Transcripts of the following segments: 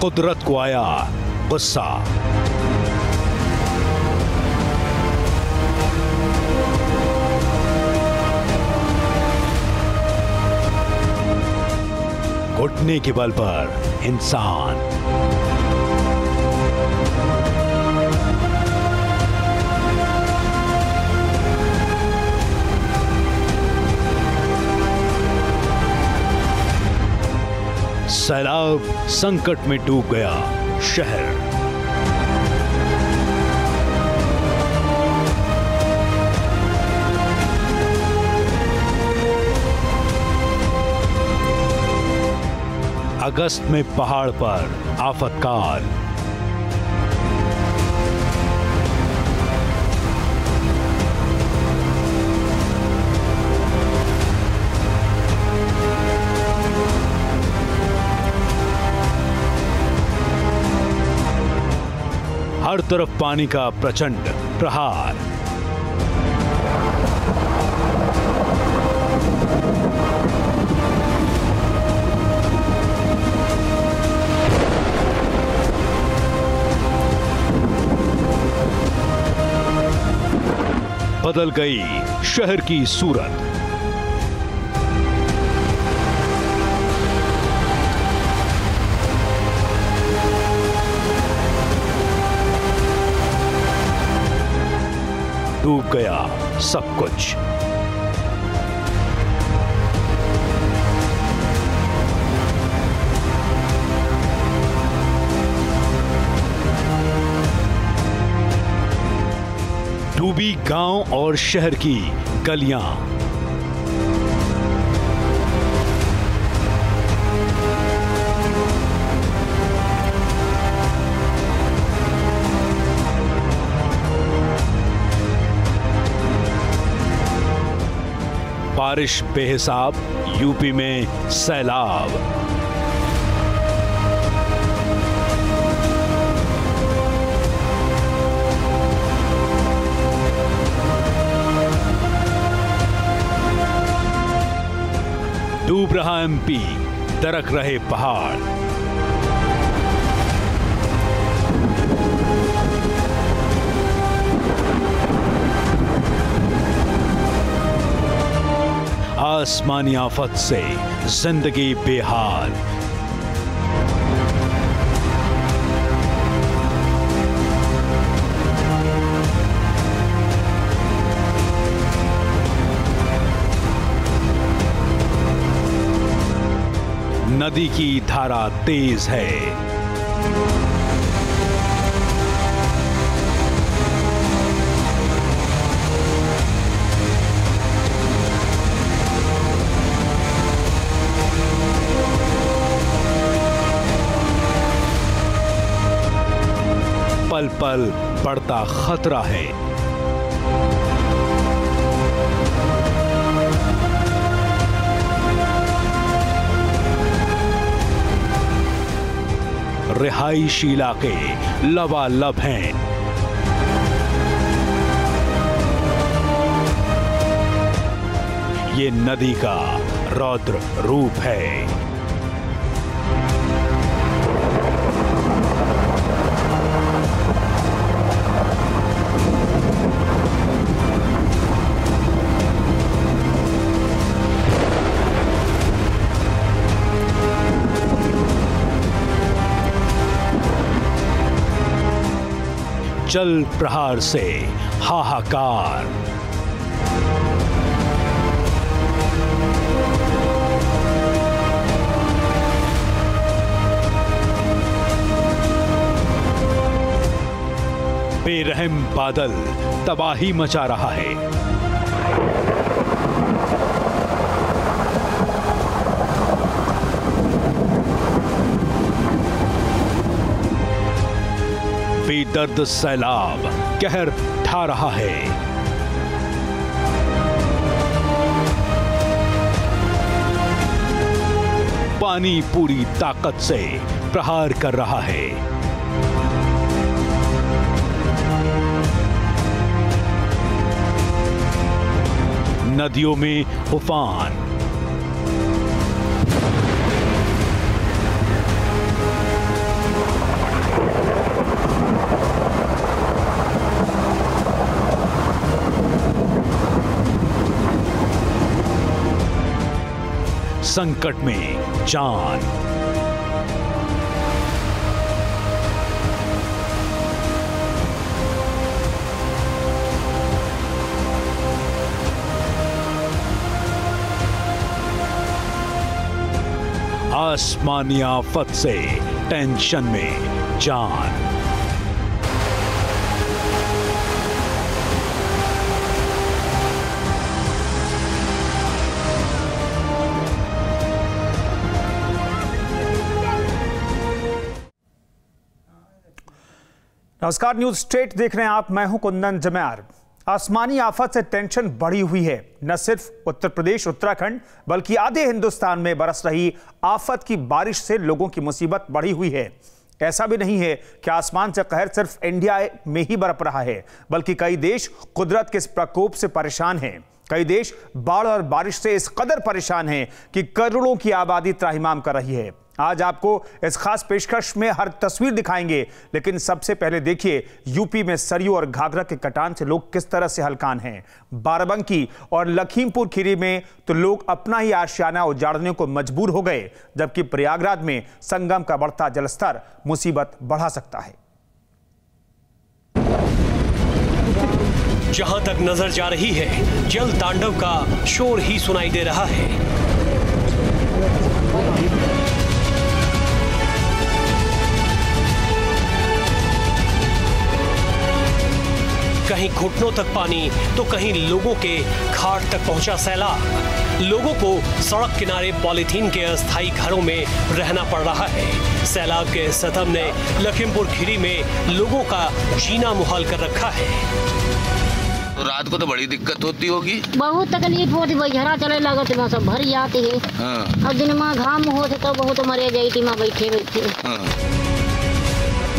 कुदरत को आया गुस्सा। घुटने के बल पर इंसान। सैलाब संकट में डूब गया शहर। अगस्त में पहाड़ पर आफतकाल। हर तरफ पानी का प्रचंड प्रहार। बदल गई शहर की सूरत। डूब गया सब कुछ। डूबी गांव और शहर की गलियां। बारिश बेहिसाब, यूपी में सैलाब। डूब रहा एमपी, दरक रहे पहाड़। आसमानी आफत से जिंदगी बेहाल। नदी की धारा तेज है। पल पल बढ़ता खतरा है। रिहायशी इलाके लबालब हैं। ये नदी का रौद्र रूप है। जल प्रहार से हाहाकार। बेरहम बादल तबाही मचा रहा है। बेदर्द सैलाब कहर ढा रहा है। पानी पूरी ताकत से प्रहार कर रहा है। नदियों में उफान। संकट में जान। आसमानी आफत से टेंशन में जान। नमस्कार, न्यूज स्टेट देख रहे हैं आप। मैं हूं कुंदन जम्यार। आसमानी आफत से टेंशन बढ़ी हुई है। न सिर्फ उत्तर प्रदेश उत्तराखंड बल्कि आधे हिंदुस्तान में बरस रही आफत की बारिश से लोगों की मुसीबत बढ़ी हुई है। ऐसा भी नहीं है कि आसमान से कहर सिर्फ इंडिया में ही बरप रहा है, बल्कि कई देश कुदरत के इस प्रकोप से परेशान हैं। कई देश बाढ़ और बारिश से इस कदर परेशान हैं कि करोड़ों की आबादी त्राहिमाम कर रही है। आज आपको इस खास पेशकश में हर तस्वीर दिखाएंगे, लेकिन सबसे पहले देखिए यूपी में सरयू और घाघरा के कटान से लोग किस तरह से हलकान हैं। बाराबंकी और लखीमपुर खीरी में तो लोग अपना ही आशियाना उजाड़ने को मजबूर हो गए, जबकि प्रयागराज में संगम का बढ़ता जलस्तर मुसीबत बढ़ा सकता है। जहां तक नजर जा रही है, जल तांडव का शोर ही सुनाई दे रहा है। कहीं घुटनों तक पानी तो कहीं लोगों के खाट तक पहुंचा सैलाब। लोगों को सड़क किनारे पॉलीथीन के अस्थायी घरों में रहना पड़ रहा है। सैलाब के सतम ने लखीमपुर खीरी में लोगों का जीना मुहाल कर रखा है। तो रात को तो बड़ी दिक्कत होती होगी। बहुत तकलीफ होती, बहिरा चले लगत वहाँ सब भर जाते है। हाँ। अब दिन में घाम होते तो बहुत मरे गई थी बैठे बैठे। हाँ।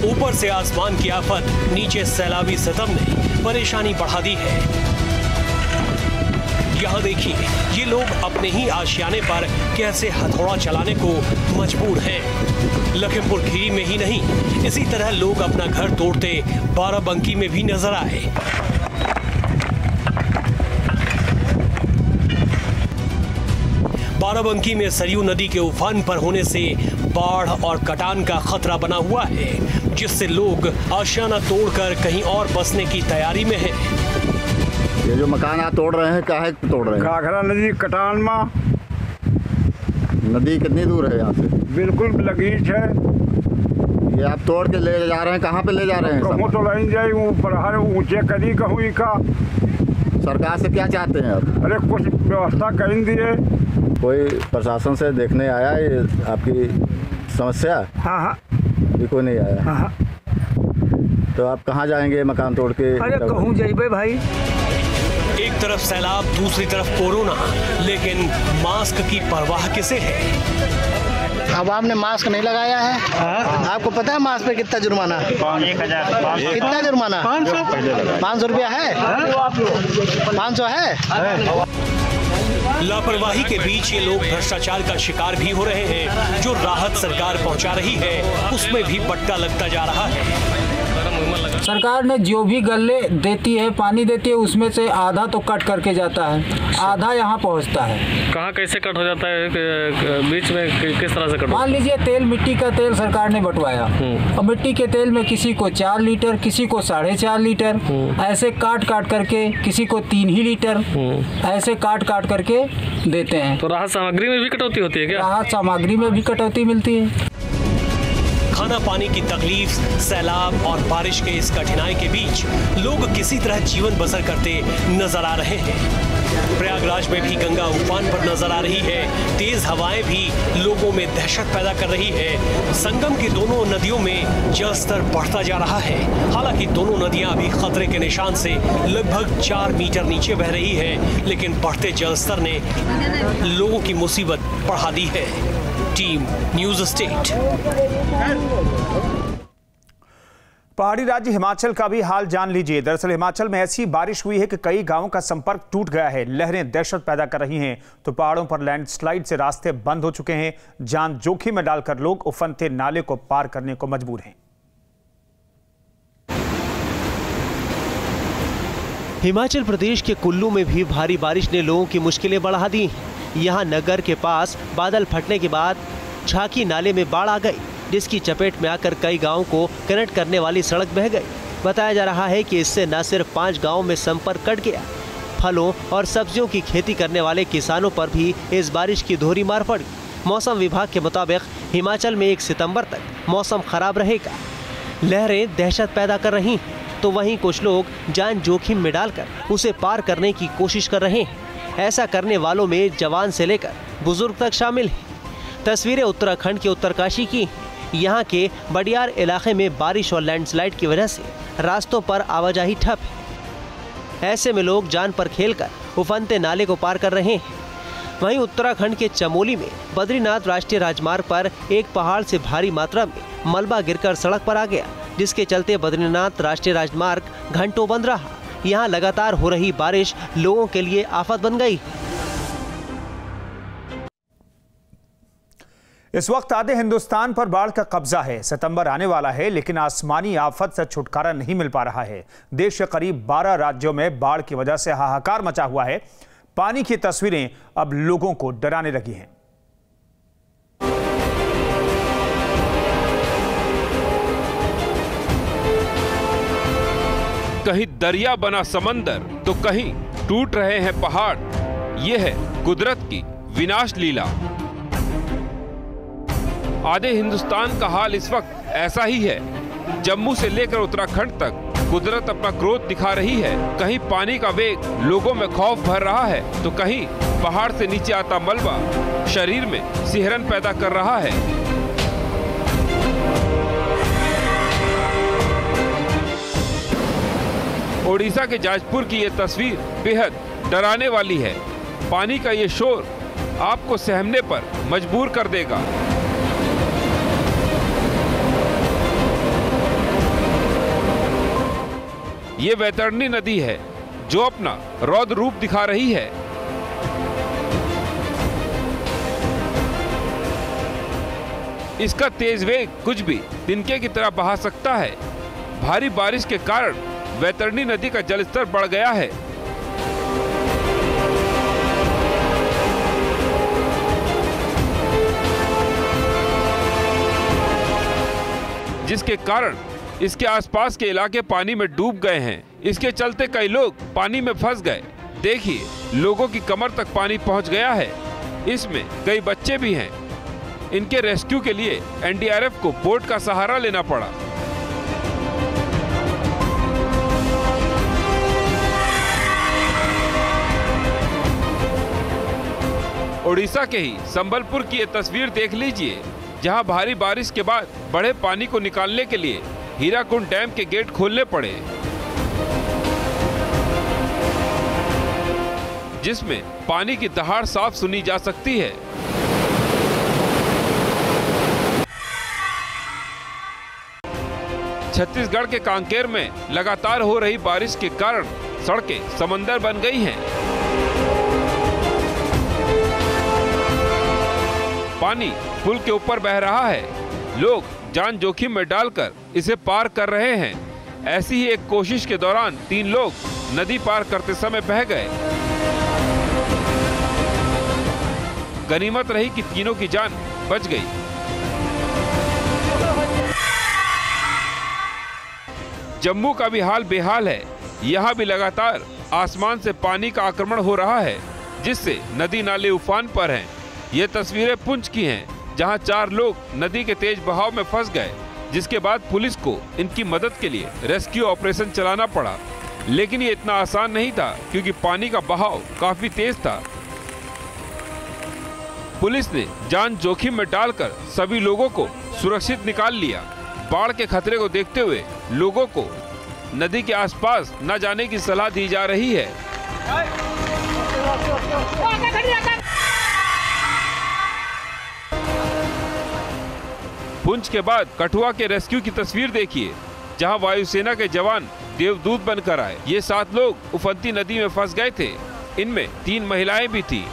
ऊपर से आसमान की आफत, नीचे सैलाबी सतम ने परेशानी बढ़ा दी है। यहाँ देखिए, ये लोग अपने ही आशियाने पर कैसे हथौड़ा चलाने को मजबूर हैं। लखीमपुर खीरी में ही नहीं, इसी तरह लोग अपना घर तोड़ते बाराबंकी में भी नजर आए। बाराबंकी में सरयू नदी के उफान पर होने से बाढ़ और कटान का खतरा बना हुआ है, जिससे लोग आशियाना तोड़कर कहीं और बसने की तैयारी में हैं। ये जो मकान आप तोड़ रहे हैं, काहे तोड़ रहे हैं? घाघरा नदी कटान में। नदी कितनी दूर है यहाँ से? बिल्कुल लगीच है। ये आप तोड़ के ले जा रहे हैं, कहाँ पे ले जा रहे हैं? कहूँ तो लाइन जाए ऊपर, हर ऊंचे करी कहूँ का। सरकार से क्या चाहते हैं आप? अरे कुछ व्यवस्था कर दिए। कोई प्रशासन से देखने आया ये आपकी समस्या? हाँ हाँ। ये कोई नहीं आया? हाँ हाँ। तो आप कहाँ जाएंगे मकान तोड़ के? अरे कहूँ जाइए भाई। एक तरफ सैलाब, दूसरी तरफ कोरोना, लेकिन मास्क की परवाह किसे है? आवाम ने मास्क नहीं लगाया है। आपको पता है मास्क पे कितना जुर्माना? 1000। कितना जुर्माना? 500 रुपया है। 500 है। लापरवाही के बीच ये लोग भ्रष्टाचार का शिकार भी हो रहे हैं। जो राहत सरकार पहुंचा रही है, उसमें भी बट्टा लगता जा रहा है। सरकार ने जो भी गल्ले देती है, पानी देती है, उसमें से आधा तो कट करके जाता है, आधा यहाँ पहुँचता है। कहाँ कैसे कट हो जाता है? बीच में किस तरह से कट? मान लीजिए तेल, मिट्टी का तेल सरकार ने बंटवाया और मिट्टी के तेल में किसी को 4 लीटर, किसी को 4.5 लीटर, ऐसे काट काट करके किसी को 3 ही लीटर, ऐसे काट काट करके देते हैं। तो राहत सामग्री में भी कटौती होती है क्या? राहत सामग्री में भी कटौती मिलती है। खाना पानी की तकलीफ, सैलाब और बारिश के इस कठिनाई के बीच लोग किसी तरह जीवन बसर करते नजर आ रहे हैं। प्रयागराज में भी गंगा उफान पर नजर आ रही है। तेज हवाएं भी लोगों में दहशत पैदा कर रही है। संगम की दोनों नदियों में जलस्तर बढ़ता जा रहा है। हालांकि दोनों नदियां अभी खतरे के निशान से लगभग 4 मीटर नीचे बह रही है, लेकिन बढ़ते जलस्तर ने लोगों की मुसीबत बढ़ा दी है। Team news state. पहाड़ी राज्य हिमाचल का भी हाल जान लीजिए। दरअसल हिमाचल में ऐसी बारिश हुई है कि कई गांवों का संपर्क टूट गया है। लहरें दहशत पैदा कर रही हैं, तो पहाड़ों पर लैंडस्लाइड से रास्ते बंद हो चुके हैं। जान जोखिम में डालकर लोग उफनते नाले को पार करने को मजबूर हैं। हिमाचल प्रदेश के कुल्लू में भी भारी बारिश ने लोगों की मुश्किलें बढ़ा दी। यहाँ नगर के पास बादल फटने के बाद झांकी नाले में बाढ़ आ गई, जिसकी चपेट में आकर कई गांवों को कनेक्ट करने वाली सड़क बह गई। बताया जा रहा है कि इससे न सिर्फ 5 गांवों में संपर्क कट गया, फलों और सब्जियों की खेती करने वाले किसानों पर भी इस बारिश की दोहरी मार पड़ी। मौसम विभाग के मुताबिक हिमाचल में 1 सितंबर तक मौसम खराब रहेगा। लहरें दहशत पैदा कर रही हैं, तो वहीं कुछ लोग जान जोखिम में डालकर उसे पार करने की कोशिश कर रहे हैं। ऐसा करने वालों में जवान से लेकर बुजुर्ग तक शामिल हैं। तस्वीरें उत्तराखंड के उत्तरकाशी की। यहाँ के बडियार इलाके में बारिश और लैंडस्लाइड की वजह से रास्तों पर आवाजाही ठप है। ऐसे में लोग जान पर खेलकर उफनते नाले को पार कर रहे हैं। वहीं उत्तराखंड के चमोली में बद्रीनाथ राष्ट्रीय राजमार्ग पर एक पहाड़ से भारी मात्रा में मलबा गिरकर सड़क पर आ गया, जिसके चलते बद्रीनाथ राष्ट्रीय राजमार्ग घंटों बंद रहा। यहाँ लगातार हो रही बारिश लोगों के लिए आफत बन गई। इस वक्त आधे हिंदुस्तान पर बाढ़ का कब्जा है। सितंबर आने वाला है, लेकिन आसमानी आफत से छुटकारा नहीं मिल पा रहा है। देश के करीब 12 राज्यों में बाढ़ की वजह से हाहाकार मचा हुआ है। पानी की तस्वीरें अब लोगों को डराने लगी हैं। कहीं दरिया बना समंदर तो कहीं टूट रहे हैं पहाड़। ये है कुदरत की विनाश लीला। आधे हिंदुस्तान का हाल इस वक्त ऐसा ही है। जम्मू से लेकर उत्तराखंड तक कुदरत अपना क्रोध दिखा रही है। कहीं पानी का वेग लोगों में खौफ भर रहा है, तो कहीं पहाड़ से नीचे आता मलबा शरीर में सिहरन पैदा कर रहा है। ओडिशा के जाजपुर की ये तस्वीर बेहद डराने वाली है। पानी का ये शोर आपको सहमने पर मजबूर कर देगा। ये वैतरणी नदी है जो अपना रौद्र रूप दिखा रही है। इसका तेज वेग कुछ भी तिनके की तरह बहा सकता है। भारी बारिश के कारण वैतरणी नदी का जलस्तर बढ़ गया है। जिसके कारण इसके आसपास के इलाके पानी में डूब गए हैं। इसके चलते कई लोग पानी में फंस गए। देखिए, लोगों की कमर तक पानी पहुंच गया है। इसमें कई बच्चे भी हैं। इनके रेस्क्यू के लिए एनडीआरएफ को बोट का सहारा लेना पड़ा। ओडिशा के ही संबलपुर की ये तस्वीर देख लीजिए, जहां भारी बारिश के बाद बढ़े पानी को निकालने के लिए हीराकुंड डैम के गेट खोलने पड़े, जिसमें पानी की दहाड़ साफ सुनी जा सकती है। छत्तीसगढ़ के कांकेर में लगातार हो रही बारिश के कारण सड़कें समंदर बन गई हैं। पानी पुल के ऊपर बह रहा है। लोग जान जोखिम में डालकर इसे पार कर रहे हैं। ऐसी ही एक कोशिश के दौरान 3 लोग नदी पार करते समय बह गए। गनीमत रही कि तीनों की जान बच गई। जम्मू का भी हाल बेहाल है। यहाँ भी लगातार आसमान से पानी का आक्रमण हो रहा है, जिससे नदी नाले उफान पर हैं। ये तस्वीरें पुंछ की हैं, जहां 4 लोग नदी के तेज बहाव में फंस गए, जिसके बाद पुलिस को इनकी मदद के लिए रेस्क्यू ऑपरेशन चलाना पड़ा। लेकिन ये इतना आसान नहीं था, क्योंकि पानी का बहाव काफी तेज था। पुलिस ने जान जोखिम में डालकर सभी लोगों को सुरक्षित निकाल लिया। बाढ़ के खतरे को देखते हुए लोगों को नदी के आसपास न जाने की सलाह दी जा रही है। पुंछ के बाद कठुआ के रेस्क्यू की तस्वीर देखिए, जहां वायुसेना के जवान देवदूत बनकर आए। ये 7 लोग उफनती नदी में फंस गए थे। इनमें 3 महिलाएं भी थी।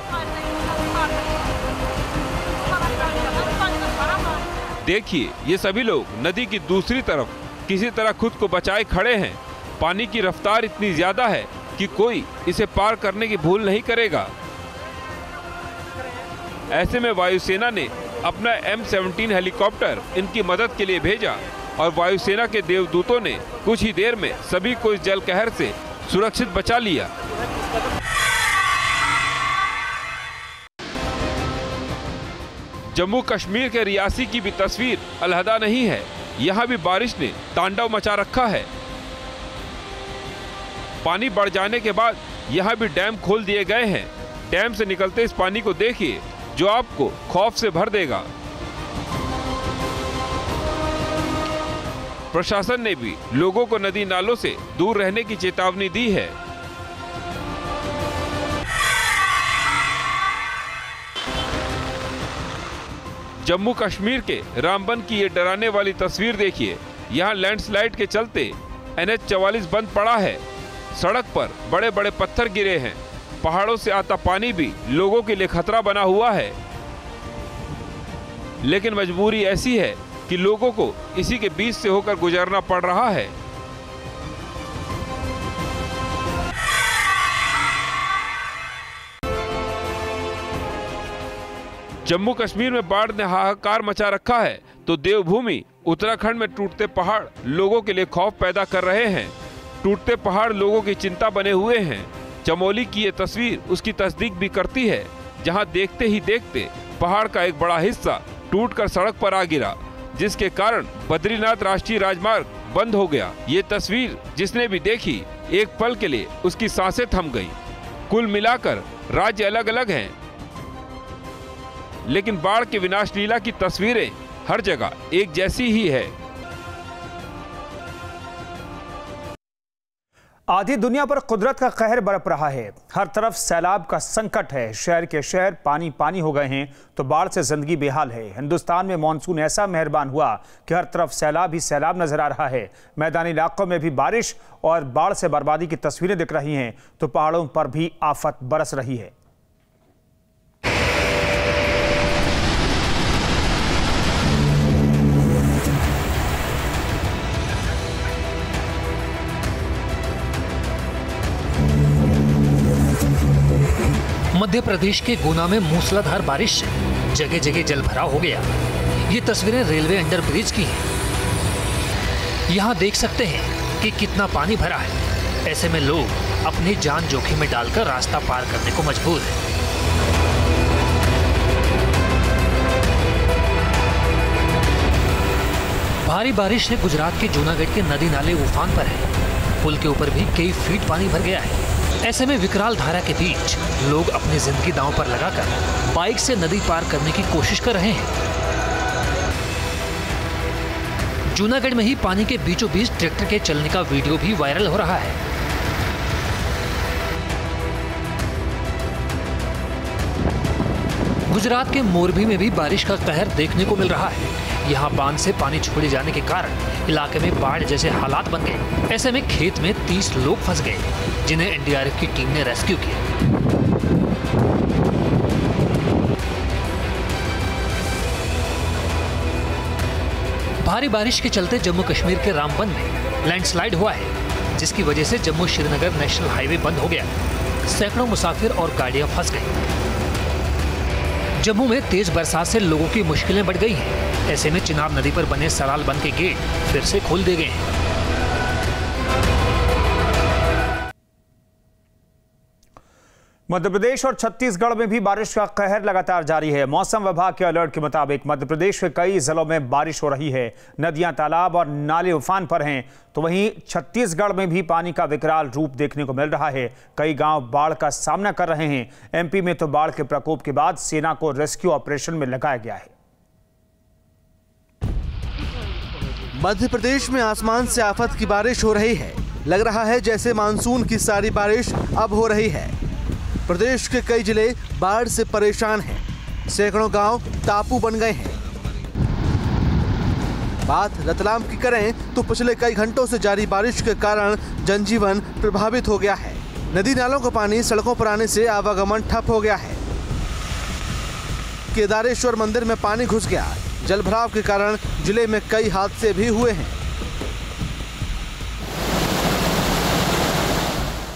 देखिए, ये सभी लोग नदी की दूसरी तरफ किसी तरह खुद को बचाए खड़े हैं। पानी की रफ्तार इतनी ज्यादा है कि कोई इसे पार करने की भूल नहीं करेगा। ऐसे में वायुसेना ने अपना M-17 हेलीकॉप्टर इनकी मदद के लिए भेजा और वायुसेना के देवदूतों ने कुछ ही देर में सभी को इस जल कहर से सुरक्षित बचा लिया। जम्मू कश्मीर के रियासी की भी तस्वीर अलहदा नहीं है। यहाँ भी बारिश ने तांडव मचा रखा है। पानी बढ़ जाने के बाद यहाँ भी डैम खोल दिए गए हैं। डैम से निकलते इस पानी को देखिए जो आपको खौफ से भर देगा। प्रशासन ने भी लोगों को नदी नालों से दूर रहने की चेतावनी दी है। जम्मू कश्मीर के रामबन की ये डराने वाली तस्वीर देखिए। यहाँ लैंडस्लाइड के चलते NH-44 बंद पड़ा है। सड़क पर बड़े बड़े पत्थर गिरे हैं। पहाड़ों से आता पानी भी लोगों के लिए खतरा बना हुआ है। लेकिन मजबूरी ऐसी है कि लोगों को इसी के बीच से होकर गुजरना पड़ रहा है। जम्मू कश्मीर में बाढ़ ने हाहाकार मचा रखा है तो देवभूमि उत्तराखंड में टूटते पहाड़ लोगों के लिए खौफ पैदा कर रहे हैं। टूटते पहाड़ लोगों की चिंता बने हुए हैं। चमोली की ये तस्वीर उसकी तस्दीक भी करती है, जहां देखते ही देखते पहाड़ का एक बड़ा हिस्सा टूटकर सड़क पर आ गिरा, जिसके कारण बद्रीनाथ राष्ट्रीय राजमार्ग बंद हो गया। ये तस्वीर जिसने भी देखी एक पल के लिए उसकी सांसें थम गई। कुल मिलाकर राज्य अलग अलग हैं, लेकिन बाढ़ के विनाश लीला की तस्वीरें हर जगह एक जैसी ही है। आधी दुनिया पर कुदरत का कहर बरप रहा है। हर तरफ सैलाब का संकट है। शहर के शहर पानी पानी हो गए हैं तो बाढ़ से जिंदगी बेहाल है। हिंदुस्तान में मानसून ऐसा मेहरबान हुआ कि हर तरफ सैलाब ही सैलाब नजर आ रहा है। मैदानी इलाकों में भी बारिश और बाढ़ से बर्बादी की तस्वीरें दिख रही हैं तो पहाड़ों पर भी आफत बरस रही है। मध्य प्रदेश के गुना में मूसलाधार बारिश से जगह जगह जल भराव हो गया। ये तस्वीरें रेलवे अंडरब्रिज की हैं। यहाँ देख सकते हैं कि कितना पानी भरा है। ऐसे में लोग अपनी जान जोखिम में डालकर रास्ता पार करने को मजबूर हैं। भारी बारिश से गुजरात के जूनागढ़ के नदी नाले उफान पर है। पुल के ऊपर भी कई फीट पानी भर गया है। ऐसे में विकराल धारा के बीच लोग अपनी जिंदगी दांव पर लगाकर बाइक से नदी पार करने की कोशिश कर रहे हैं। जूनागढ़ में ही पानी के बीचों बीच ट्रैक्टर के चलने का वीडियो भी वायरल हो रहा है। गुजरात के मोरबी में भी बारिश का कहर देखने को मिल रहा है। यहाँ बांध से पानी छोड़े जाने के कारण इलाके में बाढ़ जैसे हालात बन गए। ऐसे में खेत में 30 लोग फंस गए, जिन्हें एनडीआरएफ की टीम ने रेस्क्यू किया। भारी बारिश के चलते जम्मू कश्मीर के रामबन में लैंडस्लाइड हुआ है, जिसकी वजह से जम्मू श्रीनगर नेशनल हाईवे बंद हो गया। सैकड़ों मुसाफिर और गाड़ियां फंस गई। जम्मू में तेज बरसात से लोगों की मुश्किलें बढ़ गई हैं। ऐसे में चिनाब नदी पर बने सराल बंद के गेट फिर से खोल दिए गए हैं। मध्य प्रदेश और छत्तीसगढ़ में भी बारिश का कहर लगातार जारी है। मौसम विभाग के अलर्ट के मुताबिक मध्य प्रदेश के कई जिलों में बारिश हो रही है। नदियां, तालाब और नाले उफान पर हैं, तो वहीं छत्तीसगढ़ में भी पानी का विकराल रूप देखने को मिल रहा है। कई गांव बाढ़ का सामना कर रहे हैं। एमपी में तो बाढ़ के प्रकोप के बाद सेना को रेस्क्यू ऑपरेशन में लगाया गया है। मध्य प्रदेश में आसमान से आफत की बारिश हो रही है। लग रहा है जैसे मानसून की सारी बारिश अब हो रही है। प्रदेश के कई जिले बाढ़ से परेशान हैं। सैकड़ों गांव टापू बन गए हैं। बात रतलाम की करें तो पिछले कई घंटों से जारी बारिश के कारण जनजीवन प्रभावित हो गया है। नदी नालों का पानी सड़कों पर आने से आवागमन ठप हो गया है। केदारेश्वर मंदिर में पानी घुस गया। जलभराव के कारण जिले में कई हादसे भी हुए हैं।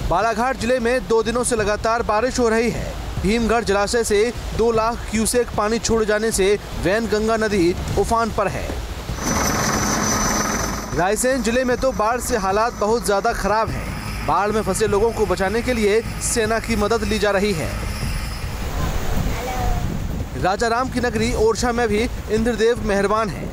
बालाघाट जिले में 2 दिनों से लगातार बारिश हो रही है। भीमगढ़ जलाशय से 2 लाख क्यूसेक पानी छोड़े जाने से वैनगंगा नदी उफान पर है। रायसेन जिले में तो बाढ़ से हालात बहुत ज्यादा खराब हैं। बाढ़ में फंसे लोगों को बचाने के लिए सेना की मदद ली जा रही है। राजाराम की नगरी ओरछा में भी इंद्रदेव मेहरबान है।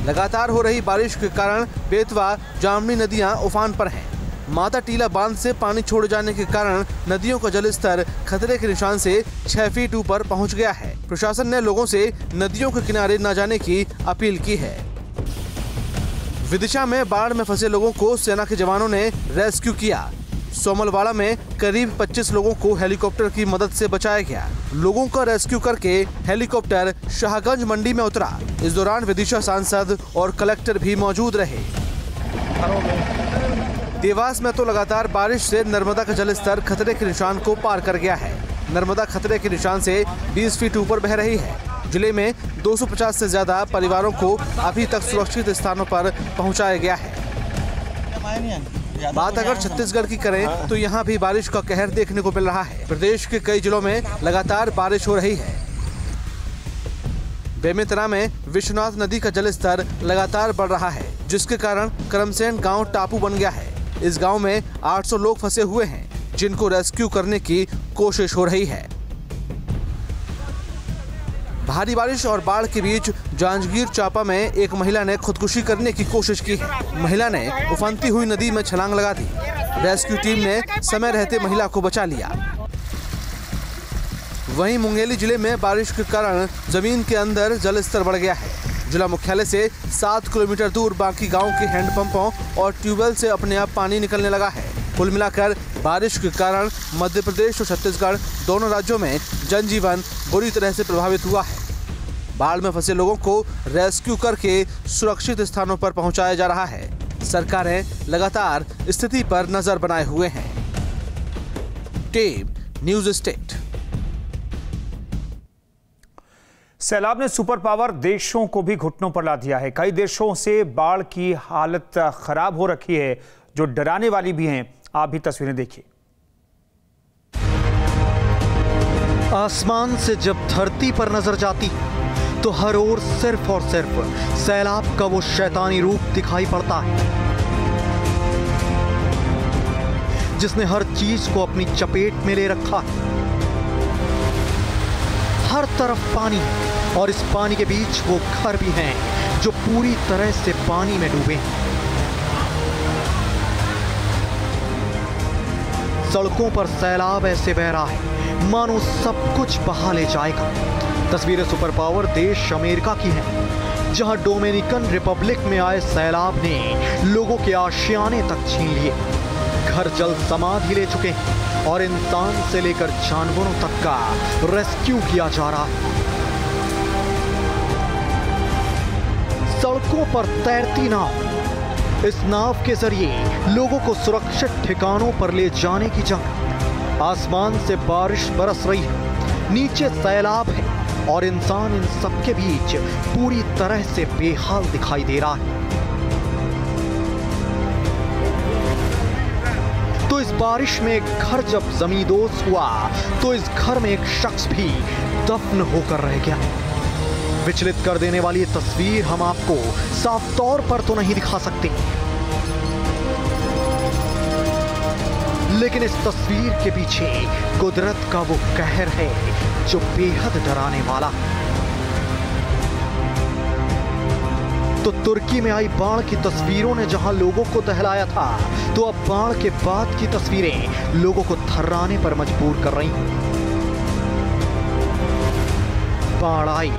लगातार हो रही बारिश के कारण बेतवा, जामनी नदियां उफान पर हैं। माता टीला बांध से पानी छोड़े जाने के कारण नदियों का जलस्तर खतरे के निशान से 6 फीट ऊपर पहुंच गया है। प्रशासन ने लोगों से नदियों के किनारे न जाने की अपील की है। विदिशा में बाढ़ में फंसे लोगों को सेना के जवानों ने रेस्क्यू किया। सोमलवाड़ा में करीब 25 लोगों को हेलीकॉप्टर की मदद से बचाया गया। लोगों का रेस्क्यू करके हेलीकॉप्टर शाहगंज मंडी में उतरा। इस दौरान विदिशा सांसद और कलेक्टर भी मौजूद रहे। देवास में तो लगातार बारिश से नर्मदा का जलस्तर खतरे के निशान को पार कर गया है। नर्मदा खतरे के निशान से 20 फीट ऊपर बह रही है। जिले में 250 से ज्यादा परिवारों को अभी तक सुरक्षित स्थानों पर पहुंचाया गया है। बात अगर छत्तीसगढ़ की करें तो यहाँ भी बारिश का कहर देखने को मिल रहा है। प्रदेश के कई जिलों में लगातार बारिश हो रही है। बेमेतरा में विश्वनाथ नदी का जलस्तर लगातार बढ़ रहा है, जिसके कारण करमसेन गांव टापू बन गया है। इस गांव में 800 लोग फंसे हुए हैं, जिनको रेस्क्यू करने की कोशिश हो रही है। भारी बारिश और बाढ़ के बीच जांजगीर चांपा में एक महिला ने खुदकुशी करने की कोशिश की है। महिला ने उफनती हुई नदी में छलांग लगा दी। रेस्क्यू टीम ने समय रहते महिला को बचा लिया। वहीं मुंगेली जिले में बारिश के कारण जमीन के अंदर जलस्तर बढ़ गया है। जिला मुख्यालय से 7 किलोमीटर दूर बाकी गांव के हैंडपंपों और ट्यूबवेल से अपने आप पानी निकलने लगा है। कुल मिलाकर बारिश के कारण मध्य प्रदेश और छत्तीसगढ़ दोनों राज्यों में जनजीवन बुरी तरह से प्रभावित हुआ है। बाढ़ में फंसे लोगों को रेस्क्यू करके सुरक्षित स्थानों पर पहुंचाया जा रहा है। सरकारें लगातार स्थिति पर नजर बनाए हुए हैं। Team news state. सैलाब ने सुपर पावर देशों को भी घुटनों पर ला दिया है। कई देशों से बाढ़ की हालत खराब हो रखी है, जो डराने वाली भी हैं। आप भी तस्वीरें देखिए। आसमान से जब धरती पर नजर जाती तो हर ओर सिर्फ और सिर्फ सैलाब का वो शैतानी रूप दिखाई पड़ता है, जिसने हर चीज को अपनी चपेट में ले रखा है। हर तरफ पानी, और इस पानी के बीच वो घर भी हैं जो पूरी तरह से पानी में डूबे हैं। सड़कों पर सैलाब ऐसे बह रहा है मानो सब कुछ बहा ले जाएगा। तस्वीरें सुपर पावर देश अमेरिका की हैं, जहां डोमिनिकन रिपब्लिक में आए सैलाब ने लोगों के आशियाने तक छीन लिए। घर जल समाधि ले चुके हैं और इंसान से लेकर जानवरों तक का रेस्क्यू किया जा रहा है। सड़कों पर तैरती नाव, इस नाव के जरिए लोगों को सुरक्षित ठिकानों पर ले जाने की जंग। आसमान से बारिश बरस रही है, नीचे सैलाब है और इंसान इन सबके बीच पूरी तरह से बेहाल दिखाई दे रहा है। तो इस बारिश में एक घर जब जमींदोज हुआ तो इस घर में एक शख्स भी दफन होकर रह गया। विचलित कर देने वाली ये तस्वीर हम आपको साफ तौर पर तो नहीं दिखा सकते, लेकिन इस तस्वीर के पीछे कुदरत का वो कहर है जो बेहद डराने वाला है। तो तुर्की में आई बाढ़ की तस्वीरों ने जहां लोगों को दहलाया था, तो अब बाढ़ के बाद की तस्वीरें लोगों को थर्राने पर मजबूर कर रही हैं। बाढ़ आई